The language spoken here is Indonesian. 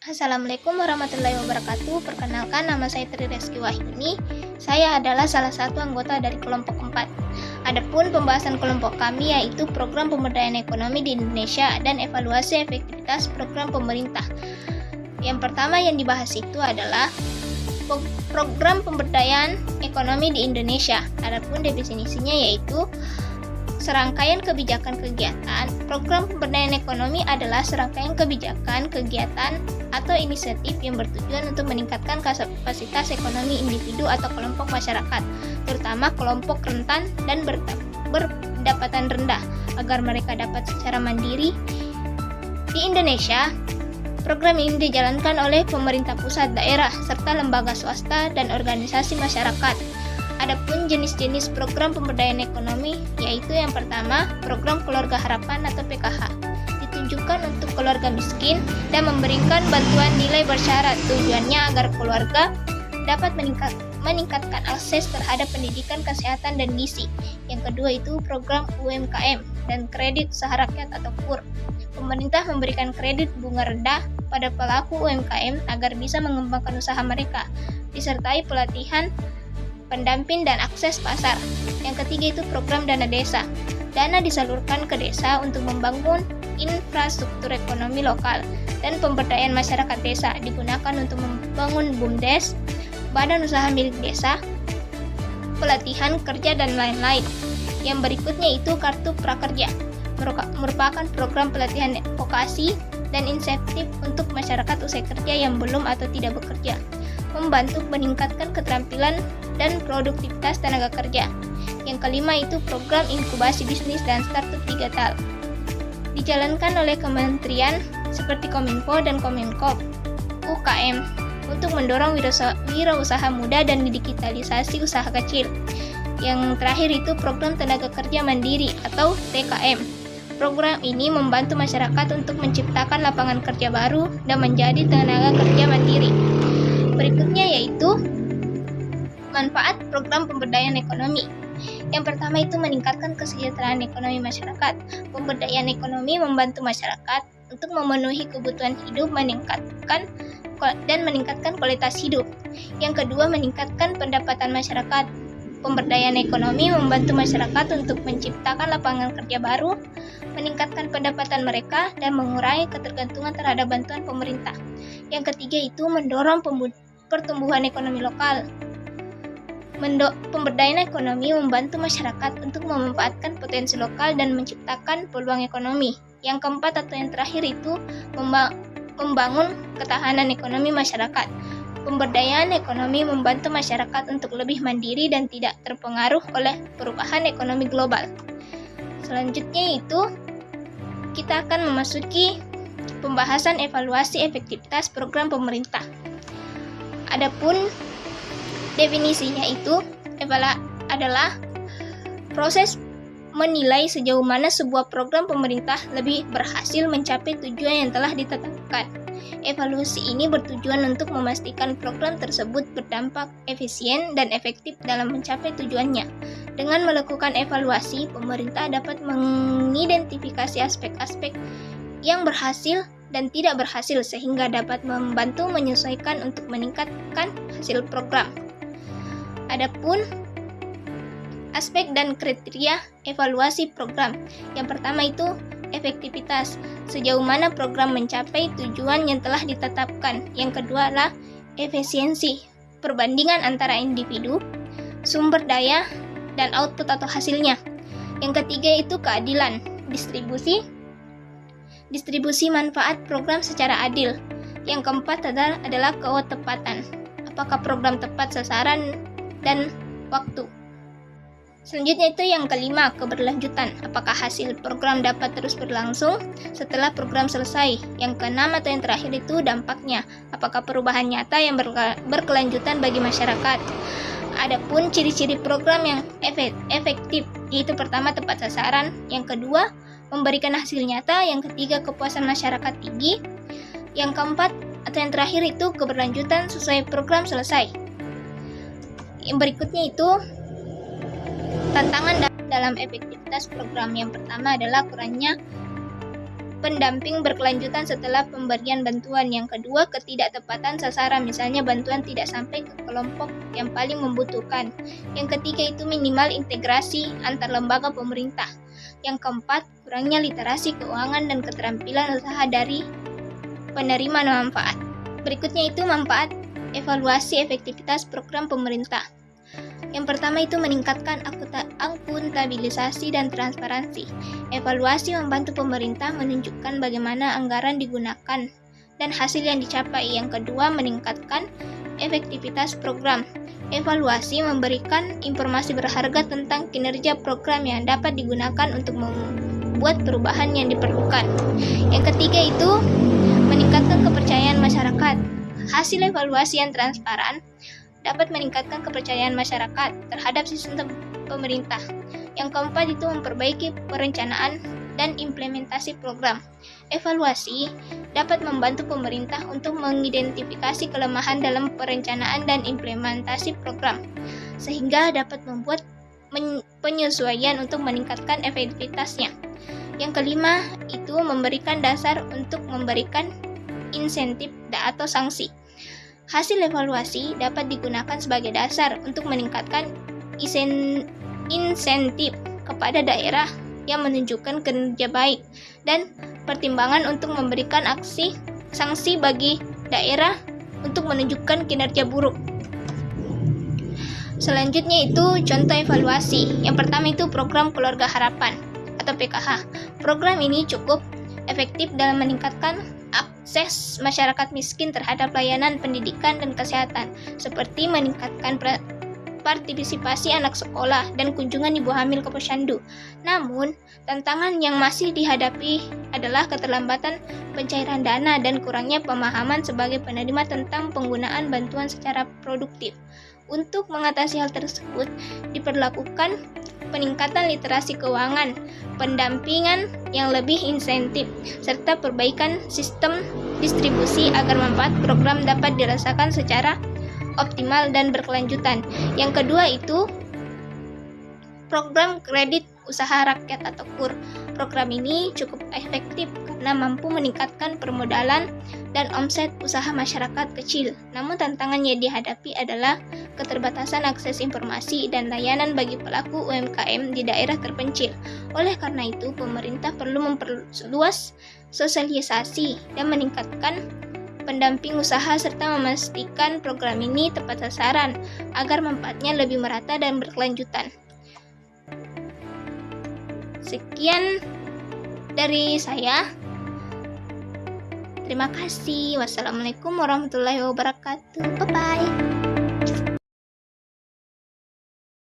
Assalamualaikum warahmatullahi wabarakatuh. Perkenalkan, nama saya Tri Reski Wahyuni. Saya adalah salah satu anggota dari kelompok 4. Adapun pembahasan kelompok kami yaitu program pemberdayaan ekonomi di Indonesia dan evaluasi efektivitas program pemerintah. Yang pertama yang dibahas itu adalah program pemberdayaan ekonomi di Indonesia. Adapun definisinya yaitu serangkaian kebijakan kegiatan. Program pemberdayaan ekonomi adalah serangkaian kebijakan, kegiatan, atau inisiatif yang bertujuan untuk meningkatkan kapasitas ekonomi individu atau kelompok masyarakat, terutama kelompok rentan dan berpendapatan rendah, agar mereka dapat secara mandiri. Di Indonesia, program ini dijalankan oleh pemerintah pusat, daerah, serta lembaga swasta dan organisasi masyarakat. Adapun jenis-jenis program pemberdayaan ekonomi yaitu yang pertama, program Keluarga Harapan atau PKH. Ditunjukkan untuk keluarga miskin dan memberikan bantuan nilai bersyarat. Tujuannya agar keluarga dapat meningkatkan akses terhadap pendidikan, kesehatan, dan gizi. Yang kedua itu program UMKM dan kredit usaha rakyat atau KUR. Pemerintah memberikan kredit bunga rendah pada pelaku UMKM agar bisa mengembangkan usaha mereka, disertai pelatihan, pendamping, dan akses pasar. Yang ketiga itu program dana desa. Dana disalurkan ke desa untuk membangun infrastruktur ekonomi lokal dan pemberdayaan masyarakat desa, digunakan untuk membangun BUMDes, badan usaha milik desa, pelatihan kerja, dan lain-lain. Yang berikutnya itu kartu prakerja, merupakan program pelatihan vokasi dan insentif untuk masyarakat usia kerja yang belum atau tidak bekerja, membantu meningkatkan keterampilan dan produktivitas tenaga kerja. Yang kelima itu program inkubasi bisnis dan startup digital. Dijalankan oleh kementerian seperti Kominfo dan Kominfo UKM untuk mendorong wirausaha muda dan digitalisasi usaha kecil. Yang terakhir itu program tenaga kerja mandiri atau TKM. Program ini membantu masyarakat untuk menciptakan lapangan kerja baru dan menjadi tenaga kerja mandiri. Berikutnya yaitu manfaat program pemberdayaan ekonomi. Yang pertama itu meningkatkan kesejahteraan ekonomi masyarakat. Pemberdayaan ekonomi membantu masyarakat untuk memenuhi kebutuhan hidup, meningkatkan kualitas hidup. Yang kedua, meningkatkan pendapatan masyarakat. Pemberdayaan ekonomi membantu masyarakat untuk menciptakan lapangan kerja baru, meningkatkan pendapatan mereka, dan mengurangi ketergantungan terhadap bantuan pemerintah. Yang ketiga itu mendorong pertumbuhan ekonomi lokal. Pemberdayaan ekonomi membantu masyarakat untuk memanfaatkan potensi lokal dan menciptakan peluang ekonomi. Yang keempat atau yang terakhir itu membangun ketahanan ekonomi masyarakat. Pemberdayaan ekonomi membantu masyarakat untuk lebih mandiri dan tidak terpengaruh oleh perubahan ekonomi global. Selanjutnya itu kita akan memasuki pembahasan evaluasi efektivitas program pemerintah. Adapun definisinya itu adalah proses menilai sejauh mana sebuah program pemerintah lebih berhasil mencapai tujuan yang telah ditetapkan. Evaluasi ini bertujuan untuk memastikan program tersebut berdampak efisien dan efektif dalam mencapai tujuannya. Dengan melakukan evaluasi, pemerintah dapat mengidentifikasi aspek-aspek yang berhasil dan tidak berhasil sehingga dapat membantu menyesuaikan untuk meningkatkan hasil program. Adapun aspek dan kriteria evaluasi program. Yang pertama itu efektivitas, sejauh mana program mencapai tujuan yang telah ditetapkan. Yang kedua adalah efisiensi, perbandingan antara individu, sumber daya, dan output atau hasilnya. Yang ketiga itu keadilan, distribusi manfaat program secara adil. Yang keempat adalah ketepatan, apakah program tepat sasaran dan waktu. Selanjutnya itu yang kelima, keberlanjutan, apakah hasil program dapat terus berlangsung setelah program selesai. Yang keenam atau yang terakhir itu dampaknya, apakah perubahan nyata yang berkelanjutan bagi masyarakat. Adapun ciri-ciri program yang efektif, yaitu pertama tepat sasaran, yang kedua memberikan hasil nyata, yang ketiga kepuasan masyarakat tinggi, yang keempat atau yang terakhir itu keberlanjutan sesuai program selesai. Yang berikutnya itu tantangan dalam efektivitas program. Yang pertama adalah kurangnya pendamping berkelanjutan setelah pemberian bantuan. Yang kedua, ketidaktepatan sasaran, misalnya bantuan tidak sampai ke kelompok yang paling membutuhkan. Yang ketiga itu minimal integrasi antar lembaga pemerintah. Yang keempat, kurangnya literasi keuangan dan keterampilan usaha dari penerima manfaat. Berikutnya itu manfaat evaluasi efektivitas program pemerintah. Yang pertama itu meningkatkan akuntabilisasi dan transparansi. Evaluasi membantu pemerintah menunjukkan bagaimana anggaran digunakan dan hasil yang dicapai. Yang kedua, meningkatkan efektivitas program. Evaluasi memberikan informasi berharga tentang kinerja program yang dapat digunakan untuk membuat perubahan yang diperlukan. Yang ketiga itu meningkatkan kepercayaan masyarakat. Hasil evaluasi yang transparan dapat meningkatkan kepercayaan masyarakat terhadap sistem pemerintah. Yang keempat itu memperbaiki perencanaan dan implementasi program. Evaluasi dapat membantu pemerintah untuk mengidentifikasi kelemahan dalam perencanaan dan implementasi program, sehingga dapat membuat penyesuaian untuk meningkatkan efektivitasnya. Yang kelima itu memberikan dasar untuk memberikan insentif atau sanksi. Hasil evaluasi dapat digunakan sebagai dasar untuk meningkatkan insentif kepada daerah yang menunjukkan kinerja baik dan pertimbangan untuk memberikan sanksi bagi daerah untuk menunjukkan kinerja buruk. Selanjutnya itu contoh evaluasi. Yang pertama itu program Keluarga Harapan atau PKH. Program ini cukup efektif dalam meningkatkan akses masyarakat miskin terhadap layanan pendidikan dan kesehatan, seperti meningkatkan partisipasi anak sekolah dan kunjungan ibu hamil ke posyandu. Namun, tantangan yang masih dihadapi adalah keterlambatan pencairan dana dan kurangnya pemahaman sebagai penerima tentang penggunaan bantuan secara produktif. Untuk mengatasi hal tersebut, diperlakukan peningkatan literasi keuangan, pendampingan yang lebih insentif, serta perbaikan sistem distribusi agar manfaat program dapat dirasakan secara optimal dan berkelanjutan. Yang kedua itu program kredit usaha rakyat atau KUR. Program ini cukup efektif karena mampu meningkatkan permodalan dan omset usaha masyarakat kecil. Namun tantangan yang dihadapi adalah keterbatasan akses informasi dan layanan bagi pelaku UMKM di daerah terpencil. Oleh karena itu, pemerintah perlu memperluas sosialisasi dan meningkatkan pendamping usaha serta memastikan program ini tepat sasaran agar manfaatnya lebih merata dan berkelanjutan. Sekian dari saya. Terima kasih. Wassalamualaikum warahmatullahi wabarakatuh. Bye-bye.